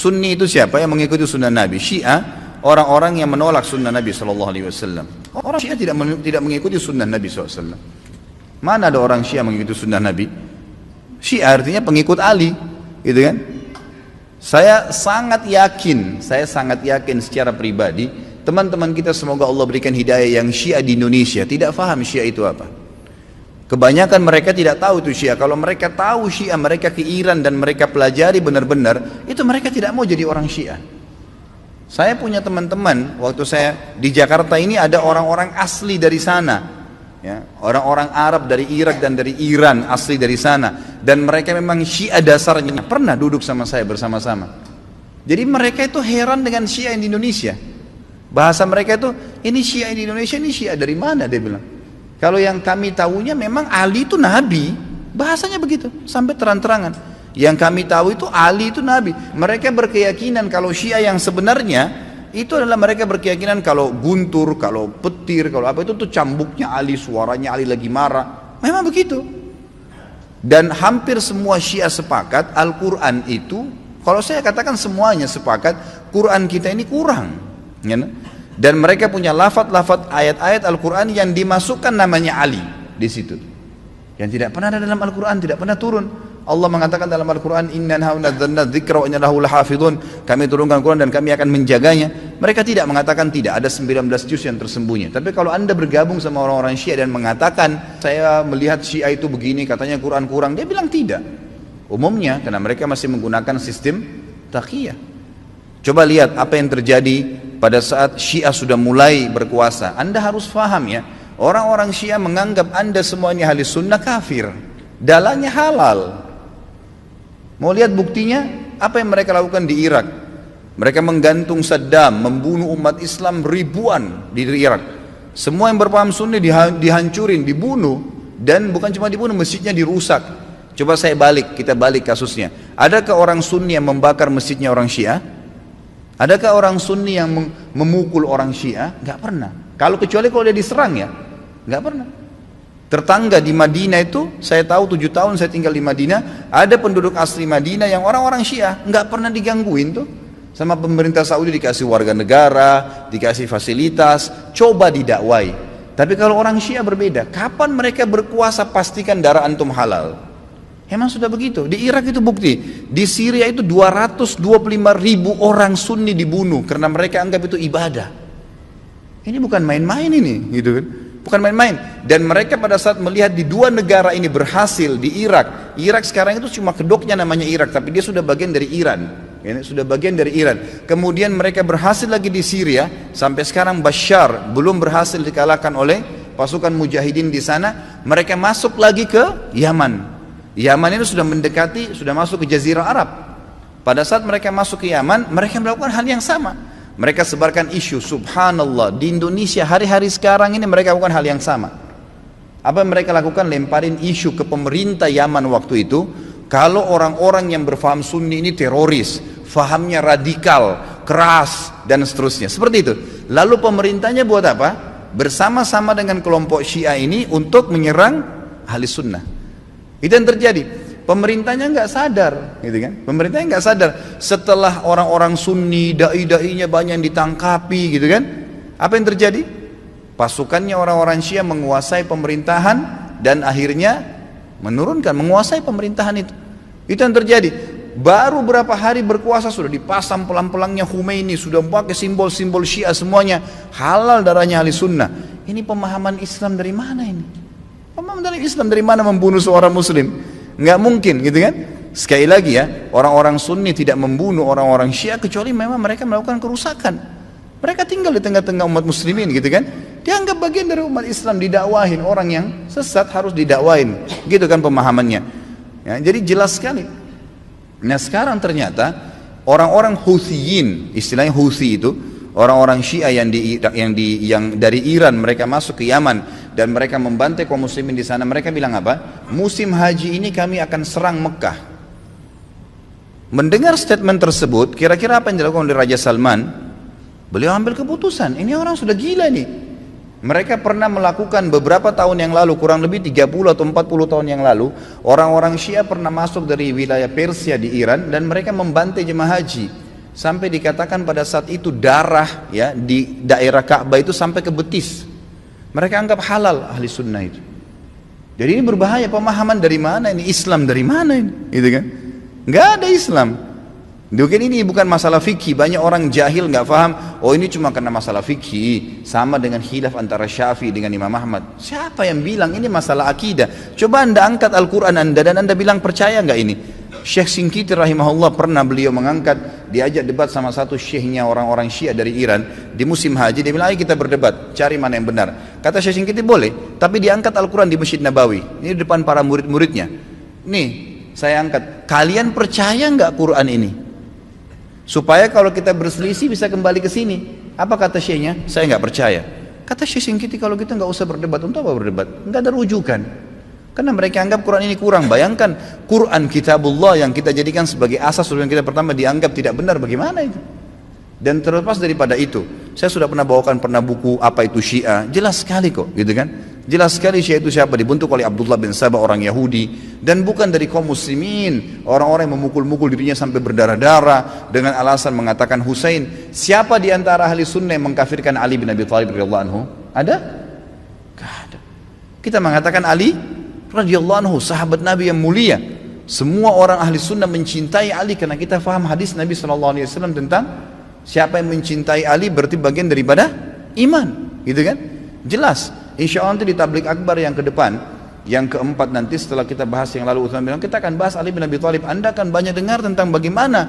Sunni itu siapa? Yang mengikuti sunnah Nabi. Syiah, orang-orang yang menolak sunnah Nabi SAW. Orang Syiah tidak mengikuti sunnah Nabi SAW. Mana ada orang Syiah mengikuti sunnah Nabi? Syiah artinya pengikut Ali, gitu kan? Saya sangat yakin secara pribadi, teman-teman kita semoga Allah berikan hidayah yang Syiah di Indonesia tidak faham Syiah itu apa. Kebanyakan mereka tidak tahu itu Syiah. Kalau mereka tahu Syiah, mereka ke Iran dan mereka pelajari benar-benar, itu mereka tidak mau jadi orang Syiah. Saya punya teman-teman, waktu saya di Jakarta ini ada orang-orang asli dari sana, ya, orang-orang Arab dari Irak dan dari Iran asli dari sana, dan mereka memang Syiah dasarnya, pernah duduk sama saya bersama-sama. Jadi mereka itu heran dengan Syiah di Indonesia. Bahasa mereka itu, ini Syiah di Indonesia, ini Syiah dari mana, dia bilang. Kalau yang kami tahunya memang Ali itu Nabi, bahasanya begitu, sampai terang-terangan. Yang kami tahu itu Ali itu Nabi. Mereka berkeyakinan kalau Syiah yang sebenarnya, itu adalah mereka berkeyakinan kalau guntur, kalau petir, kalau apa itu tuh cambuknya Ali, suaranya Ali lagi marah. Memang begitu. Dan hampir semua Syiah sepakat, Al-Quran itu, kalau saya katakan semuanya sepakat, Quran kita ini kurang. Ya, dan mereka punya lafaz-lafaz ayat-ayat Al-Quran yang dimasukkan namanya Ali di situ, yang tidak pernah ada dalam Al-Quran, tidak pernah turun. Allah mengatakan dalam Al-Quran, Inna nazzalna dzikra wa inna lahu lahafidhun, kami turunkan Al-Quran dan kami akan menjaganya. Mereka tidak mengatakan tidak, ada 19 juz yang tersembunyi. Tapi kalau anda bergabung sama orang-orang Syiah dan mengatakan, saya melihat Syiah itu begini, katanya Quran kurang, dia bilang tidak. Umumnya, karena mereka masih menggunakan sistem taqiyah. Coba lihat apa yang terjadi pada saat Syiah sudah mulai berkuasa. Anda harus faham ya, orang-orang Syiah menganggap anda semua ini ahli sunnah kafir, dalahnya halal. Mau lihat buktinya? Apa yang mereka lakukan di Irak? Mereka menggantung Saddam, membunuh umat Islam ribuan di Irak. Semua yang berpaham Sunni dihancurin, dibunuh, dan bukan cuma dibunuh, masjidnya dirusak. Coba kita balik kasusnya. Adakah orang Sunni yang membakar masjidnya orang Syiah? Adakah orang Sunni yang memukul orang Syiah? Gak pernah. Kecuali kalau dia diserang ya, gak pernah. Tetangga di Madinah itu, saya tahu 7 tahun saya tinggal di Madinah, ada penduduk asli Madinah yang orang-orang Syiah, gak pernah digangguin tuh. Sama pemerintah Saudi dikasih warga negara, dikasih fasilitas, coba didakwai. Tapi kalau orang Syiah berbeda, kapan mereka berkuasa pastikan darah antum halal. Emang sudah begitu. Di Irak itu bukti. Di Syria itu 225.000 orang Sunni dibunuh karena mereka anggap itu ibadah. Ini bukan main-main ini, gitu kan? Bukan main-main. Dan mereka pada saat melihat di dua negara ini berhasil di Irak. Irak sekarang itu cuma kedoknya namanya Irak, tapi dia sudah bagian dari Iran. Ya, sudah bagian dari Iran. Kemudian mereka berhasil lagi di Syria. Sampai sekarang Bashar belum berhasil dikalahkan oleh pasukan mujahidin di sana. Mereka masuk lagi ke Yaman. Yaman itu sudah mendekati, sudah masuk ke Jazirah Arab. Pada saat mereka masuk ke Yaman, mereka melakukan hal yang sama. Mereka sebarkan isu, subhanallah, di Indonesia hari-hari sekarang ini mereka lakukan hal yang sama. Apa yang mereka lakukan? Lemparin isu ke pemerintah Yaman waktu itu, kalau orang-orang yang berfaham Sunni ini teroris, fahamnya radikal, keras, dan seterusnya. Seperti itu. Lalu pemerintahnya buat apa? Bersama-sama dengan kelompok Syiah ini untuk menyerang ahli sunnah. Itu yang terjadi. Pemerintahnya nggak sadar, gitu kan? Pemerintahnya nggak sadar. Setelah orang-orang Sunni, dai-dainya banyak yang ditangkapi, gitu kan? Apa yang terjadi? Pasukannya orang-orang Syiah menguasai pemerintahan dan akhirnya menguasai pemerintahan itu. Itu yang terjadi. Baru berapa hari berkuasa sudah dipasang pelang-pelangnya Khomeini, sudah pakai simbol-simbol Syiah semuanya. Halal darahnya ahli sunnah. Ini pemahaman Islam dari mana ini? Pemahaman dari Islam dari mana membunuh seorang muslim? Nggak mungkin, gitu kan? Sekali lagi ya, orang-orang Sunni tidak membunuh orang-orang Syiah kecuali memang mereka melakukan kerusakan. Mereka tinggal di tengah-tengah umat muslimin, gitu kan? Dianggap bagian dari umat Islam, didakwahin. Orang yang sesat harus didakwahin, gitu kan pemahamannya. Ya, jadi jelas sekali. Nah sekarang ternyata orang-orang Huthiyin, istilahnya Huthi itu, orang-orang Syiah yang dari Iran, mereka masuk ke Yaman dan mereka membantai kaum muslimin di sana. Mereka bilang apa? Musim haji ini kami akan serang Mekah. Mendengar statement tersebut, kira-kira apa yang dilakukan oleh Raja Salman? Beliau ambil keputusan, ini orang sudah gila nih. Mereka pernah melakukan beberapa tahun yang lalu, kurang lebih 30 atau 40 tahun yang lalu, orang-orang Syiah pernah masuk dari wilayah Persia di Iran dan mereka membantai jemaah haji. Sampai dikatakan pada saat itu darah ya di daerah Ka'bah itu sampai ke betis. Mereka anggap halal ahli sunnah itu. Jadi ini berbahaya, pemahaman dari mana ini? Islam dari mana ini? Gitu kan? Nggak ada Islam. Mungkin ini bukan masalah fikih. Banyak orang jahil nggak paham. Oh ini cuma karena masalah fikih. Sama dengan khilaf antara Syafi'i dengan Imam Ahmad. Siapa yang bilang ini masalah akidah? Coba anda angkat Al-Quran anda dan anda bilang percaya nggak ini? Syekh Singkiti rahimahullah pernah beliau mengangkat, diajak debat sama satu syekhnya orang-orang Syiah dari Iran di musim haji. Dia bilang ayo kita berdebat, cari mana yang benar. Kata Syekh Singkiti boleh, tapi diangkat Al-Quran di Masjid Nabawi. Ini di depan para murid-muridnya. Nih saya angkat, kalian percaya nggak Quran ini? Supaya kalau kita berselisih bisa kembali ke sini. Apa kata syekhnya? Saya nggak percaya. Kata Syekh Singkiti kalau kita nggak usah berdebat. Untuk apa berdebat? Nggak ada rujukan. Karena mereka anggap Quran ini kurang. Bayangkan Quran kitabullah yang kita jadikan sebagai asas yang kita pertama dianggap tidak benar, bagaimana itu? Dan terlepas daripada itu, saya sudah pernah bawakan buku apa itu Syiah, jelas sekali kok, gitu kan? Jelas sekali Syiah itu siapa, dibentuk oleh Abdullah bin Sabah, orang Yahudi, dan bukan dari kaum muslimin, orang-orang yang memukul-mukul dirinya sampai berdarah-darah dengan alasan mengatakan Husain. Siapa di antara ahli sunnah yang mengkafirkan Ali bin Abi Thalib radhiyallahu anhu? Ada? Gak ada. Kita mengatakan Ali radhiyallahu anhu, sahabat Nabi yang mulia. Semua orang ahli sunnah mencintai Ali karena kita faham hadis Nabi SAW tentang siapa yang mencintai Ali berarti bagian daripada iman, gitu kan? Jelas. Insya Allah nanti di tablik akbar yang ke depan, yang keempat nanti setelah kita bahas yang lalu Utsman bilang kita akan bahas Ali bin Abi Thalib. Anda akan banyak dengar tentang bagaimana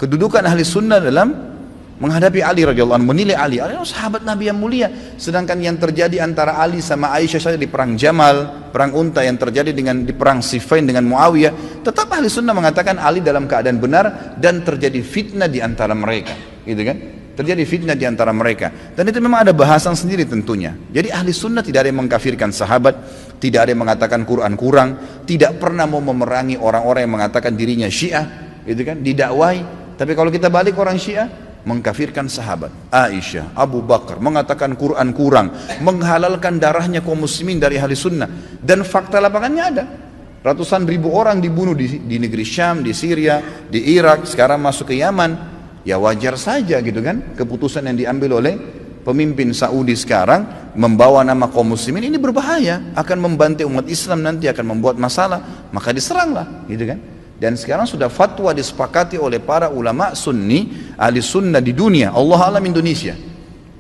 kedudukan ahli sunnah dalam menghadapi Ali radhiyallahu anhu, menilai Ali sahabat Nabi yang mulia. Sedangkan yang terjadi antara Ali sama Aisyah saja di perang Jamal, perang Unta yang terjadi di perang Siffin dengan Muawiyah, tetap ahli sunnah mengatakan Ali dalam keadaan benar dan terjadi fitnah di antara mereka, gitu kan? Terjadi fitnah di antara mereka, dan itu memang ada bahasan sendiri tentunya. Jadi ahli sunnah tidak ada yang mengkafirkan sahabat, tidak ada yang mengatakan Quran kurang, tidak pernah mau memerangi orang-orang yang mengatakan dirinya Syiah, gitu kan? Didakwai. Tapi kalau kita balik orang Syiah, mengkafirkan sahabat Aisyah, Abu Bakar, mengatakan Quran kurang, menghalalkan darahnya kaum muslimin dari ahli sunnah, dan fakta lapangannya ada. Ratusan ribu orang dibunuh di negeri Syam, di Syria, di Irak, sekarang masuk ke Yaman. Ya wajar saja gitu kan, keputusan yang diambil oleh pemimpin Saudi sekarang membawa nama kaum muslimin ini berbahaya, akan membantai umat Islam, nanti akan membuat masalah, maka diseranglah, gitu kan. Dan sekarang sudah fatwa disepakati oleh para ulama sunni, ahli sunnah di dunia, Allah alam Indonesia.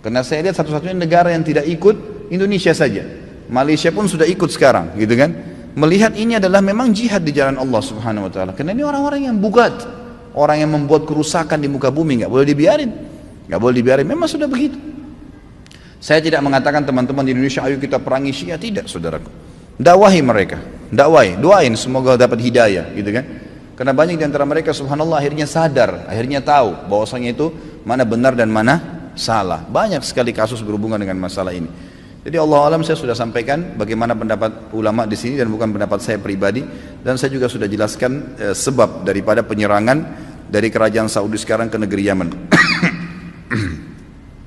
Karena saya lihat satu-satunya negara yang tidak ikut Indonesia saja. Malaysia pun sudah ikut sekarang, gitu kan. Melihat ini adalah memang jihad di jalan Allah Subhanahu wa taala. Karena ini orang-orang yang bugat, orang yang membuat kerusakan di muka bumi, nggak boleh dibiarin. Nggak boleh dibiarin, memang sudah begitu. Saya tidak mengatakan teman-teman di Indonesia ayo kita perangi Syiah, tidak saudaraku. Dakwahi mereka, dakwai, doain semoga dapat hidayah, gitu kan. Karena banyak di antara mereka subhanallah akhirnya sadar, akhirnya tahu bahwasanya itu mana benar dan mana salah. Banyak sekali kasus berhubungan dengan masalah ini. Jadi Allah alam saya sudah sampaikan bagaimana pendapat ulama di sini dan bukan pendapat saya pribadi, dan saya juga sudah jelaskan sebab daripada penyerangan dari kerajaan Saudi sekarang ke negeri Yaman.